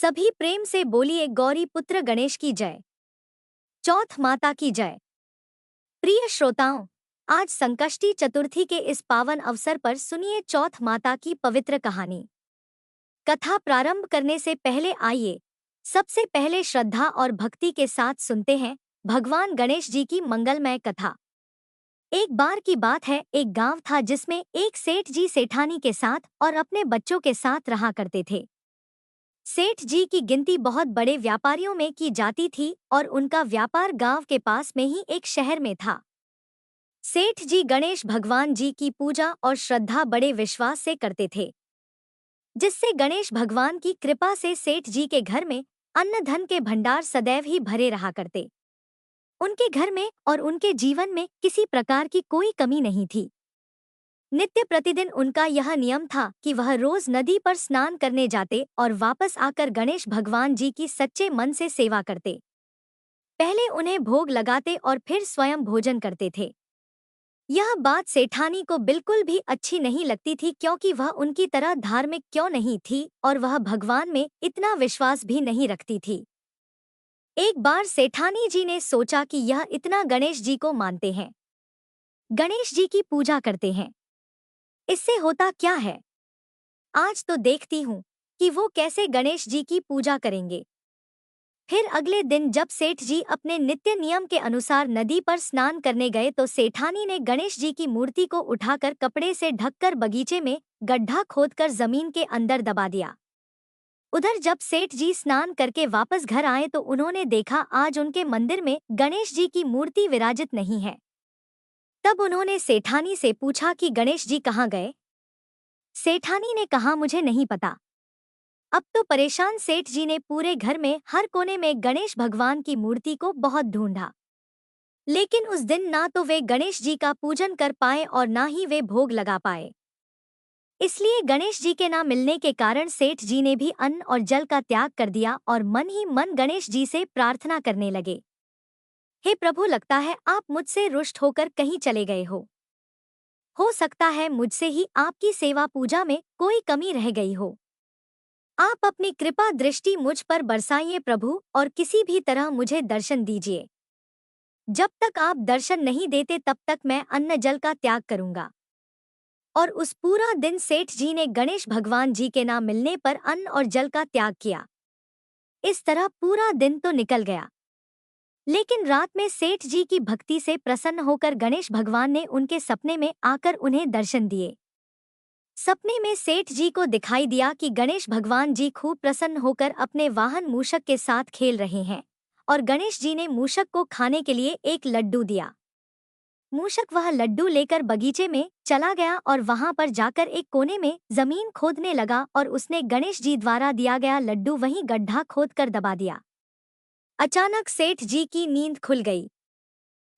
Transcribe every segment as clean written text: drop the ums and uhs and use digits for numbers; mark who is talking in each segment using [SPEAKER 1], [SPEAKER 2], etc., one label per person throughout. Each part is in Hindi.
[SPEAKER 1] सभी प्रेम से बोलिए गौरी पुत्र गणेश की जय। चौथ माता की जय। प्रिय श्रोताओं, आज संकष्टी चतुर्थी के इस पावन अवसर पर सुनिए चौथ माता की पवित्र कहानी। कथा प्रारंभ करने से पहले आइए सबसे पहले श्रद्धा और भक्ति के साथ सुनते हैं भगवान गणेश जी की मंगलमय कथा। एक बार की बात है, एक गांव था जिसमें एक सेठ जी सेठानी के साथ और अपने बच्चों के साथ रहा करते थे। सेठ जी की गिनती बहुत बड़े व्यापारियों में की जाती थी और उनका व्यापार गांव के पास में ही एक शहर में था। सेठ जी गणेश भगवान जी की पूजा और श्रद्धा बड़े विश्वास से करते थे, जिससे गणेश भगवान की कृपा से सेठ जी के घर में अन्न धन के भंडार सदैव ही भरे रहा करते। उनके घर में और उनके जीवन में किसी प्रकार की कोई कमी नहीं थी। नित्य प्रतिदिन उनका यह नियम था कि वह रोज नदी पर स्नान करने जाते और वापस आकर गणेश भगवान जी की सच्चे मन से सेवा करते। पहले उन्हें भोग लगाते और फिर स्वयं भोजन करते थे। यह बात सेठानी को बिल्कुल भी अच्छी नहीं लगती थी, क्योंकि वह उनकी तरह धार्मिक क्यों नहीं थी और वह भगवान में इतना विश्वास भी नहीं रखती थी। एक बार सेठानी जी ने सोचा कि यह इतना गणेश जी को मानते हैं, गणेश जी की पूजा करते हैं, इससे होता क्या है, आज तो देखती हूँ कि वो कैसे गणेश जी की पूजा करेंगे। फिर अगले दिन जब सेठ जी अपने नित्य नियम के अनुसार नदी पर स्नान करने गए तो सेठानी ने गणेश जी की मूर्ति को उठाकर कपड़े से ढककर बगीचे में गड्ढा खोदकर जमीन के अंदर दबा दिया। उधर जब सेठ जी स्नान करके वापस घर आए तो उन्होंने देखा आज उनके मंदिर में गणेश जी की मूर्ति विराजित नहीं है। तब उन्होंने सेठानी से पूछा कि गणेश जी कहाँ गए। सेठानी ने कहा, मुझे नहीं पता। अब तो परेशान सेठ जी ने पूरे घर में हर कोने में गणेश भगवान की मूर्ति को बहुत ढूंढा, लेकिन उस दिन ना तो वे गणेश जी का पूजन कर पाए और ना ही वे भोग लगा पाए। इसलिए गणेश जी के ना मिलने के कारण सेठ जी ने भी अन्न और जल का त्याग कर दिया और मन ही मन गणेश जी से प्रार्थना करने लगे, हे प्रभु, लगता है आप मुझसे रुष्ट होकर कहीं चले गए हो सकता है मुझसे ही आपकी सेवा पूजा में कोई कमी रह गई हो। आप अपनी कृपा दृष्टि मुझ पर बरसाइए प्रभु और किसी भी तरह मुझे दर्शन दीजिए। जब तक आप दर्शन नहीं देते तब तक मैं अन्न जल का त्याग करूंगा। और उस पूरा दिन सेठ जी ने गणेश भगवान जी के ना मिलने पर अन्न और जल का त्याग किया। इस तरह पूरा दिन तो निकल गया, लेकिन रात में सेठ जी की भक्ति से प्रसन्न होकर गणेश भगवान ने उनके सपने में आकर उन्हें दर्शन दिए। सपने में सेठ जी को दिखाई दिया कि गणेश भगवान जी खूब प्रसन्न होकर अपने वाहन मूषक के साथ खेल रहे हैं और गणेश जी ने मूषक को खाने के लिए एक लड्डू दिया। मूषक वह लड्डू लेकर बगीचे में चला गया और वहां पर जाकर एक कोने में जमीन खोदने लगा और उसने गणेश जी द्वारा दिया गया लड्डू वहीं गड्ढा खोदकर दबा दिया। अचानक सेठ जी की नींद खुल गई।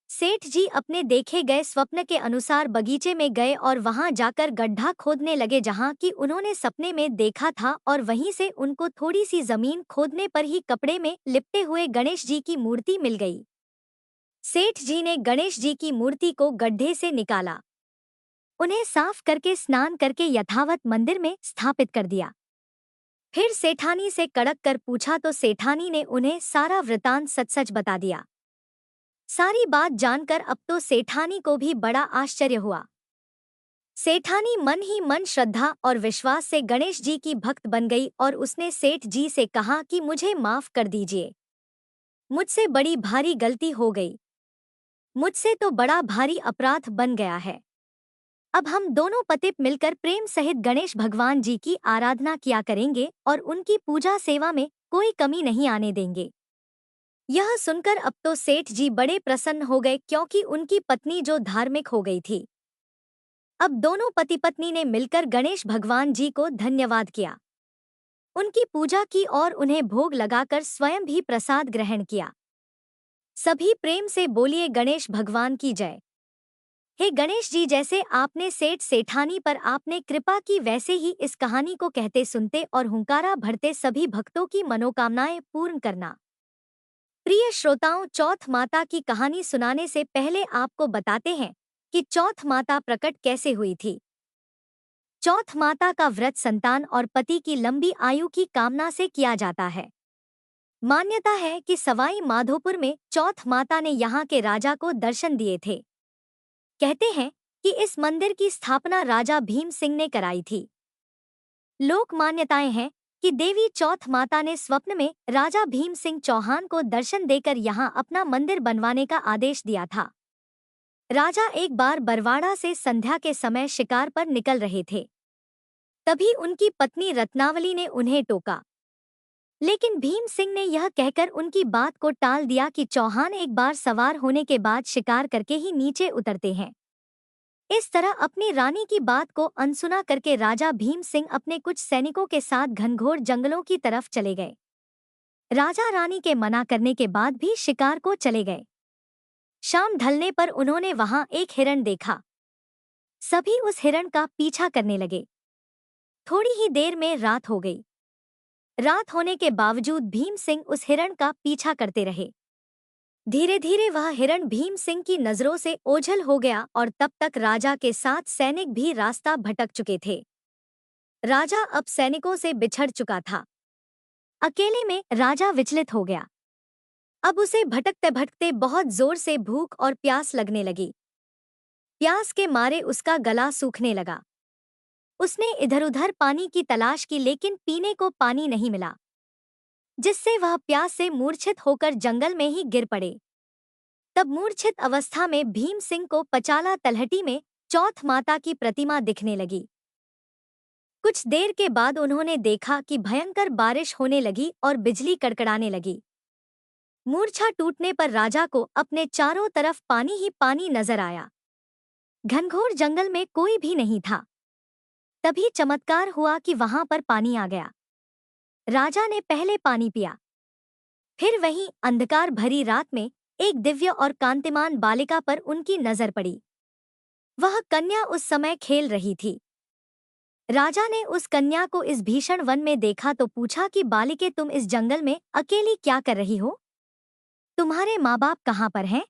[SPEAKER 1] सेठ जी अपने देखे गए स्वप्न के अनुसार बगीचे में गए और वहां जाकर गड्ढा खोदने लगे जहां कि उन्होंने सपने में देखा था, और वहीं से उनको थोड़ी सी जमीन खोदने पर ही कपड़े में लिपटे हुए गणेश जी की मूर्ति मिल गई। सेठ जी ने गणेश जी की मूर्ति को गड्ढे से निकाला, उन्हें साफ करके स्नान करके यथावत मंदिर में स्थापित कर दिया। फिर सेठानी से कड़क कर पूछा तो सेठानी ने उन्हें सारा वृतांत सच-सच बता दिया। सारी बात जानकर अब तो सेठानी को भी बड़ा आश्चर्य हुआ। सेठानी मन ही मन श्रद्धा और विश्वास से गणेश जी की भक्त बन गई और उसने सेठ जी से कहा कि मुझे माफ कर दीजिए, मुझसे बड़ी भारी गलती हो गई, मुझसे तो बड़ा भारी अपराध बन गया है। अब हम दोनों पति मिलकर प्रेम सहित गणेश भगवान जी की आराधना किया करेंगे और उनकी पूजा सेवा में कोई कमी नहीं आने देंगे। यह सुनकर अब तो सेठ जी बड़े प्रसन्न हो गए, क्योंकि उनकी पत्नी जो धार्मिक हो गई थी। अब दोनों पति पत्नी ने मिलकर गणेश भगवान जी को धन्यवाद किया, उनकी पूजा की और उन्हें भोग लगाकर स्वयं भी प्रसाद ग्रहण किया। सभी प्रेम से बोलिए गणेश भगवान की जय। हे गणेश जी, जैसे आपने सेठ सेठानी पर आपने कृपा की, वैसे ही इस कहानी को कहते सुनते और हुंकारा भरते सभी भक्तों की मनोकामनाएं पूर्ण करना। प्रिय श्रोताओं, चौथ माता की कहानी सुनाने से पहले आपको बताते हैं कि चौथ माता प्रकट कैसे हुई थी। चौथ माता का व्रत संतान और पति की लंबी आयु की कामना से किया जाता है। मान्यता है कि सवाई माधोपुर में चौथ माता ने यहाँ के राजा को दर्शन दिए थे। कहते हैं कि इस मंदिर की स्थापना राजा भीम सिंह ने कराई थी। लोक मान्यताएं हैं कि देवी चौथ माता ने स्वप्न में राजा भीम सिंह चौहान को दर्शन देकर यहाँ अपना मंदिर बनवाने का आदेश दिया था। राजा एक बार बरवाड़ा से संध्या के समय शिकार पर निकल रहे थे। तभी उनकी पत्नी रत्नावली ने उन्हें टोका, लेकिन भीम सिंह ने यह कहकर उनकी बात को टाल दिया कि चौहान एक बार सवार होने के बाद शिकार करके ही नीचे उतरते हैं। इस तरह अपनी रानी की बात को अनसुना करके राजा भीम सिंह अपने कुछ सैनिकों के साथ घनघोर जंगलों की तरफ चले गए। राजा रानी के मना करने के बाद भी शिकार को चले गए। शाम ढलने पर उन्होंने वहां एक हिरण देखा। सभी उस हिरण का पीछा करने लगे। थोड़ी ही देर में रात हो गई। रात होने के बावजूद भीम सिंह उस हिरण का पीछा करते रहे। धीरे धीरे वह हिरण भीम सिंह की नजरों से ओझल हो गया और तब तक राजा के साथ सैनिक भी रास्ता भटक चुके थे। राजा अब सैनिकों से बिछड़ चुका था। अकेले में राजा विचलित हो गया। अब उसे भटकते भटकते बहुत जोर से भूख और प्यास लगने लगी। प्यास के मारे उसका गला सूखने लगा। उसने इधर-उधर पानी की तलाश की, लेकिन पीने को पानी नहीं मिला, जिससे वह प्यास से मूर्छित होकर जंगल में ही गिर पड़े। तब मूर्छित अवस्था में भीम सिंह को पचाला तलहटी में चौथ माता की प्रतिमा दिखने लगी। कुछ देर के बाद उन्होंने देखा कि भयंकर बारिश होने लगी और बिजली कड़कड़ाने लगी। मूर्छा टूटने पर राजा को अपने चारों तरफ पानी ही पानी नजर आया। घनघोर जंगल में कोई भी नहीं था। तभी चमत्कार हुआ कि वहां पर पानी आ गया। राजा ने पहले पानी पिया, फिर वहीं अंधकार भरी रात में एक दिव्य और कांतिमान बालिका पर उनकी नजर पड़ी। वह कन्या उस समय खेल रही थी। राजा ने उस कन्या को इस भीषण वन में देखा तो पूछा कि बालिके, तुम इस जंगल में अकेली क्या कर रही हो? तुम्हारे माँ बाप कहाँ पर हैं?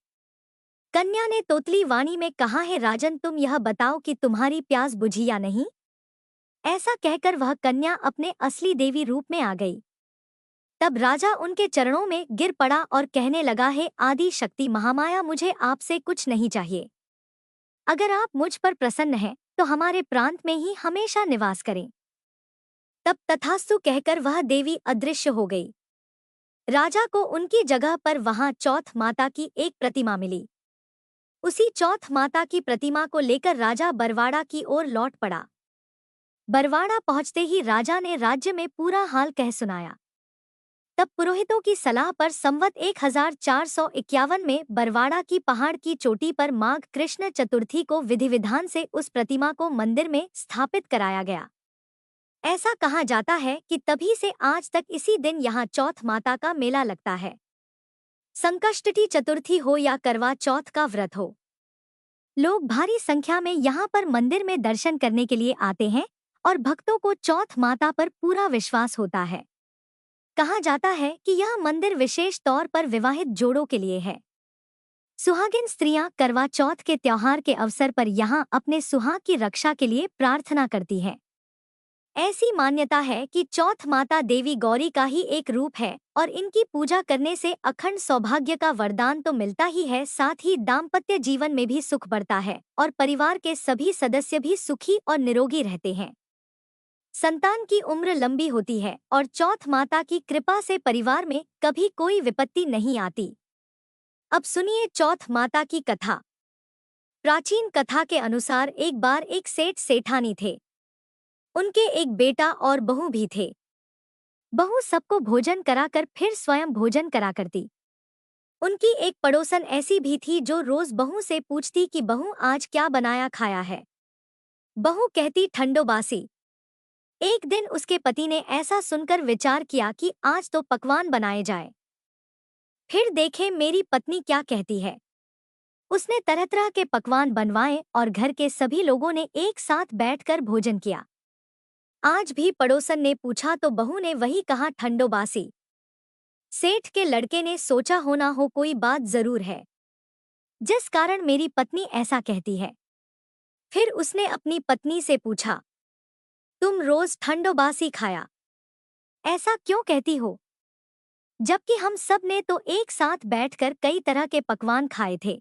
[SPEAKER 1] कन्या ने तोतली वाणी में कहा है, राजन तुम यह बताओ कि तुम्हारी प्यास बुझी या नहीं? ऐसा कहकर वह कन्या अपने असली देवी रूप में आ गई। तब राजा उनके चरणों में गिर पड़ा और कहने लगा, हे आदि शक्ति महामाया, मुझे आपसे कुछ नहीं चाहिए। अगर आप मुझ पर प्रसन्न हैं तो हमारे प्रांत में ही हमेशा निवास करें। तब तथास्तु कहकर वह देवी अदृश्य हो गई। राजा को उनकी जगह पर वहां चौथ माता की एक प्रतिमा मिली। उसी चौथ माता की प्रतिमा को लेकर राजा बरवाड़ा की ओर लौट पड़ा। बरवाड़ा पहुंचते ही राजा ने राज्य में पूरा हाल कह सुनाया। तब पुरोहितों की सलाह पर संवत 1451 में बरवाड़ा की पहाड़ की चोटी पर माघ कृष्ण चतुर्थी को विधि विधान से उस प्रतिमा को मंदिर में स्थापित कराया गया। ऐसा कहा जाता है कि तभी से आज तक इसी दिन यहाँ चौथ माता का मेला लगता है। संकष्टी चतुर्थी हो या करवा चौथ का व्रत हो, लोग भारी संख्या में यहाँ पर मंदिर में दर्शन करने के लिए आते हैं और भक्तों को चौथ माता पर पूरा विश्वास होता है। कहा जाता है कि यह मंदिर विशेष तौर पर विवाहित जोड़ों के लिए है। सुहागिन स्त्रियां करवा चौथ के त्योहार के अवसर पर यहाँ अपने सुहाग की रक्षा के लिए प्रार्थना करती हैं। ऐसी मान्यता है कि चौथ माता देवी गौरी का ही एक रूप है और इनकी पूजा करने से अखंड सौभाग्य का वरदान तो मिलता ही है, साथ ही दाम्पत्य जीवन में भी सुख बढ़ता है और परिवार के सभी सदस्य भी सुखी और निरोगी रहते हैं। संतान की उम्र लंबी होती है और चौथ माता की कृपा से परिवार में कभी कोई विपत्ति नहीं आती। अब सुनिए चौथ माता की कथा। प्राचीन कथा के अनुसार एक बार एक सेठ सेठानी थे। उनके एक बेटा और बहू भी थे। बहू सबको भोजन कराकर फिर स्वयं भोजन करा करती। उनकी एक पड़ोसन ऐसी भी थी जो रोज बहू से पूछती कि बहू आज क्या बनाया खाया है। बहू कहती ठंडो बासी। एक दिन उसके पति ने ऐसा सुनकर विचार किया कि आज तो पकवान बनाए जाए, फिर देखें मेरी पत्नी क्या कहती है। उसने तरह तरह के पकवान बनवाए और घर के सभी लोगों ने एक साथ बैठकर भोजन किया। आज भी पड़ोसन ने पूछा तो बहू ने वही कहा, ठंडो बासी। सेठ के लड़के ने सोचा होना हो कोई बात जरूर है, जिस कारण मेरी पत्नी ऐसा कहती है। फिर उसने अपनी पत्नी से पूछा, तुम रोज ठंडोबासी खाया ऐसा क्यों कहती हो, जबकि हम सब ने तो एक साथ बैठकर कई तरह के पकवान खाए थे।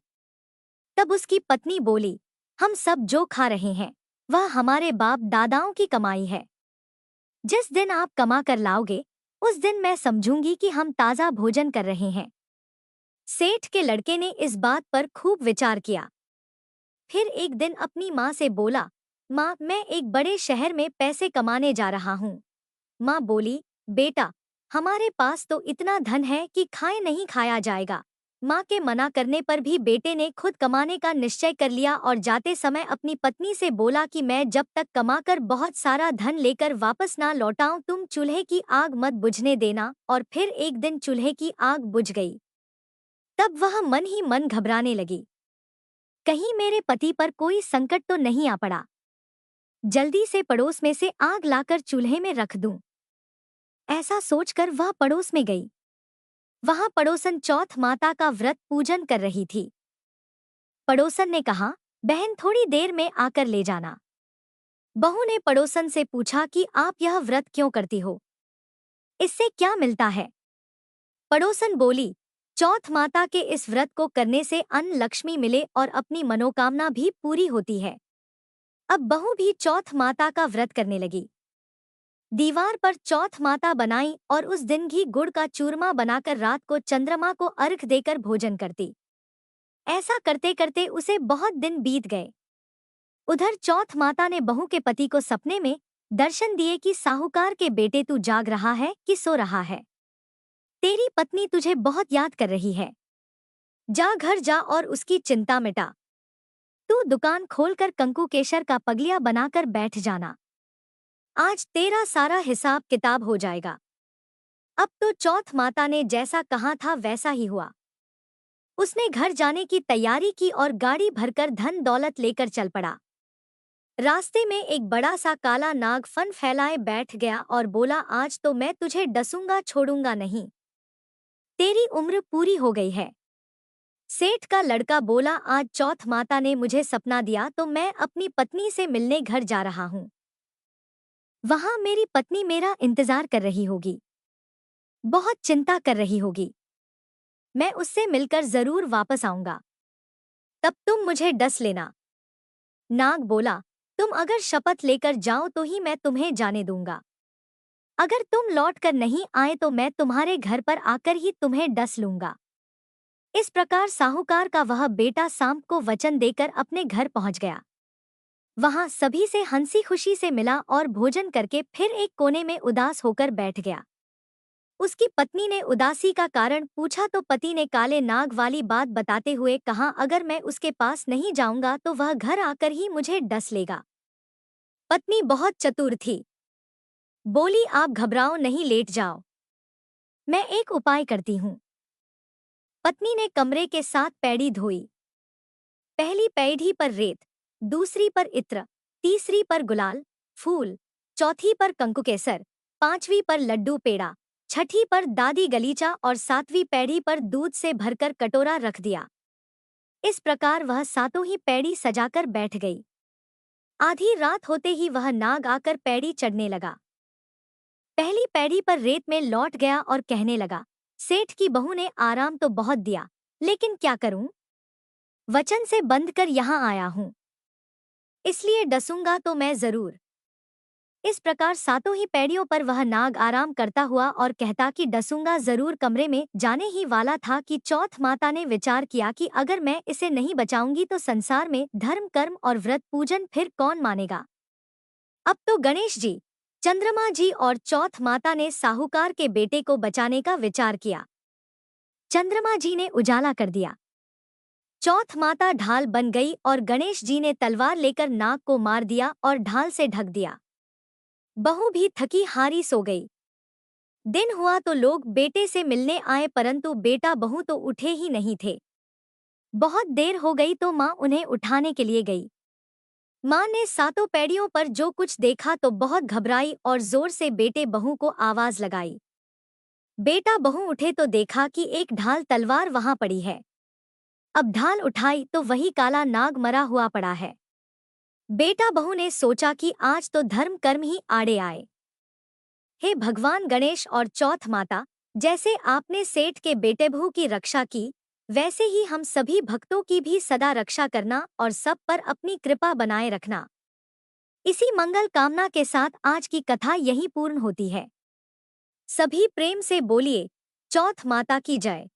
[SPEAKER 1] तब उसकी पत्नी बोली, हम सब जो खा रहे हैं वह हमारे बाप दादाओं की कमाई है। जिस दिन आप कमा कर लाओगे उस दिन मैं समझूंगी कि हम ताज़ा भोजन कर रहे हैं। सेठ के लड़के ने इस बात पर खूब विचार किया। फिर एक दिन अपनी माँ से बोला, माँ, मैं एक बड़े शहर में पैसे कमाने जा रहा हूँ। माँ बोली, बेटा, हमारे पास तो इतना धन है कि खाए नहीं खाया जाएगा। माँ के मना करने पर भी बेटे ने खुद कमाने का निश्चय कर लिया और जाते समय अपनी पत्नी से बोला कि मैं जब तक कमाकर बहुत सारा धन लेकर वापस ना लौटाऊं तुम चूल्हे की आग मत बुझने देना। और फिर एक दिन चूल्हे की आग बुझ गई। तब वह मन ही मन घबराने लगी, कहीं मेरे पति पर कोई संकट तो नहीं आ पड़ा। जल्दी से पड़ोस में से आग लाकर चूल्हे में रख दूं। ऐसा सोचकर वह पड़ोस में गई। वहां पड़ोसन चौथ माता का व्रत पूजन कर रही थी। पड़ोसन ने कहा, बहन थोड़ी देर में आकर ले जाना। बहू ने पड़ोसन से पूछा कि आप यह व्रत क्यों करती हो, इससे क्या मिलता है। पड़ोसन बोली, चौथ माता के इस व्रत को करने से अन्न लक्ष्मी मिले और अपनी मनोकामना भी पूरी होती है। अब बहू भी चौथ माता का व्रत करने लगी। दीवार पर चौथ माता बनाई और उस दिन घी गुड़ का चूरमा बनाकर रात को चंद्रमा को अर्घ देकर भोजन करती। ऐसा करते करते उसे बहुत दिन बीत गए। उधर चौथ माता ने बहू के पति को सपने में दर्शन दिए कि साहूकार के बेटे, तू जाग रहा है कि सो रहा है? तेरी पत्नी तुझे बहुत याद कर रही है। जा घर जा और उसकी चिंता मिटा। तू दुकान खोलकर कंकु केशर का पगलिया बनाकर बैठ जाना। आज तेरा सारा हिसाब किताब हो जाएगा। अब तो चौथ माता ने जैसा कहा था वैसा ही हुआ। उसने घर जाने की तैयारी की और गाड़ी भरकर धन दौलत लेकर चल पड़ा। रास्ते में एक बड़ा सा काला नाग फन फैलाए बैठ गया और बोला, आज तो मैं तुझे डसूंगा छोड़ूंगा नहीं। तेरी उम्र पूरी हो गई है। सेठ का लड़का बोला, आज चौथ माता ने मुझे सपना दिया तो मैं अपनी पत्नी से मिलने घर जा रहा हूँ। वहां मेरी पत्नी मेरा इंतजार कर रही होगी, बहुत चिंता कर रही होगी। मैं उससे मिलकर जरूर वापस आऊंगा, तब तुम मुझे डस लेना। नाग बोला, तुम अगर शपथ लेकर जाओ तो ही मैं तुम्हें जाने दूंगा। अगर तुम लौट कर नहीं आए तो मैं तुम्हारे घर पर आकर ही तुम्हें डस लूंगा। इस प्रकार साहूकार का वह बेटा सांप को वचन देकर अपने घर पहुंच गया। वहां सभी से हंसी खुशी से मिला और भोजन करके फिर एक कोने में उदास होकर बैठ गया। उसकी पत्नी ने उदासी का कारण पूछा तो पति ने काले नाग वाली बात बताते हुए कहा, अगर मैं उसके पास नहीं जाऊंगा तो वह घर आकर ही मुझे डस लेगा। पत्नी बहुत चतुर थी, बोली, आप घबराओ नहीं, लेट जाओ, मैं एक उपाय करती हूँ। पत्नी ने कमरे के 7 पैड़ी धोई। पहली पैड़ी पर रेत, दूसरी पर इत्र, तीसरी पर गुलाल फूल, चौथी पर कंकुकेसर, पांचवी पर लड्डू पेड़ा, छठी पर दादी गलीचा और 7वीं पैड़ी पर दूध से भरकर कटोरा रख दिया। इस प्रकार वह 7 ही पैड़ी सजाकर बैठ गई। आधी रात होते ही वह नाग आकर पैड़ी चढ़ने लगा। पहली पैड़ी पर रेत में लौट गया और कहने लगा, सेठ की बहू ने आराम तो बहुत दिया, लेकिन क्या करूं? वचन से बंध कर यहाँ आया हूं, इसलिए डसूंगा तो मैं जरूर। इस प्रकार 7 ही पैड़ियों पर वह नाग आराम करता हुआ और कहता कि डसूंगा जरूर कमरे में जाने ही वाला था कि चौथ माता ने विचार किया कि अगर मैं इसे नहीं बचाऊंगी तो संसार में धर्म कर्म और व्रत पूजन फिर कौन मानेगा। अब तो गणेश जी, चंद्रमा जी और चौथ माता ने साहूकार के बेटे को बचाने का विचार किया। चंद्रमा जी ने उजाला कर दिया, चौथ माता ढाल बन गई और गणेश जी ने तलवार लेकर नाग को मार दिया और ढाल से ढक दिया। बहू भी थकी हारी सो गई। दिन हुआ तो लोग बेटे से मिलने आए परंतु बेटा बहू तो उठे ही नहीं थे। बहुत देर हो गई तो माँ उन्हें उठाने के लिए गई। माँ ने 7 पैड़ियों पर जो कुछ देखा तो बहुत घबराई और जोर से बेटे बहू को आवाज लगाई। बेटा बहू उठे तो देखा कि एक ढाल तलवार वहां पड़ी है। अब ढाल उठाई तो वही काला नाग मरा हुआ पड़ा है। बेटा बहू ने सोचा कि आज तो धर्म कर्म ही आड़े आए। हे भगवान गणेश और चौथ माता, जैसे आपने सेठ के बेटे बहू की रक्षा की, वैसे ही हम सभी भक्तों की भी सदा रक्षा करना और सब पर अपनी कृपा बनाए रखना। इसी मंगल कामना के साथ आज की कथा यहीं पूर्ण होती है। सभी प्रेम से बोलिए, चौथ माता की जय।